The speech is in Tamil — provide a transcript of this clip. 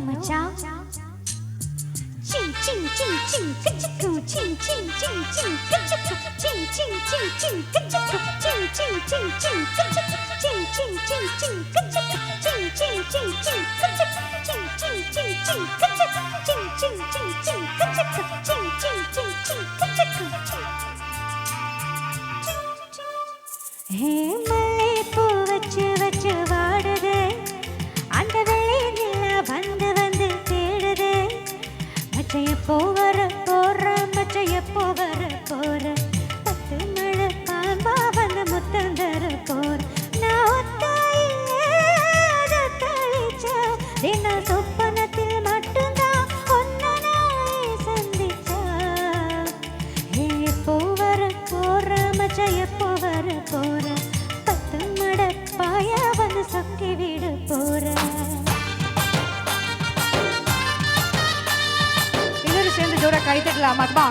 மச்சான் சிங் சிங் சிங் சிங் கிச்சுக்கு சிங் சிங் சிங் சிங் கிச்சுக்கு சிங் சிங் சிங் சிங் கிச்சுக்கு சிங் சிங் சிங் சிங் கிச்சுக்கு சிங் சிங் சிங் சிங் கிச்சுக்கு சிங் சிங் சிங் சிங் கிச்சுக்கு சிங் சிங் சிங் சிங் கிச்சுக்கு சிங் சிங் சிங் சிங் கிச்சுக்கு சிங் சிங் சிங் சிங் கிச்சுக்கு ஹே மல்லிப்பூ வச்சு வச்சு வாடுதே அந்த வெள்ளை நிலா வந்து வந்து தேடுதே மச்சை எப்போ வர போற மச்சை எப்போ வர போற பத்து மழை பாம்பா வந்து முத்தம் தர போற நான் ஒத்தாயிலே அதை தளிச்சா தின சொப்பனத்தில் மட்டும்தான் ஒன்ன நாளே சந்திச்சா ஹே எப்போ வர போற மச்சை எப்போ வர போற பத்து மழை பாயா வந்து சொக்கி விட போற சேர்ந்து ஜோரா கை தட்டலாம் மத்மா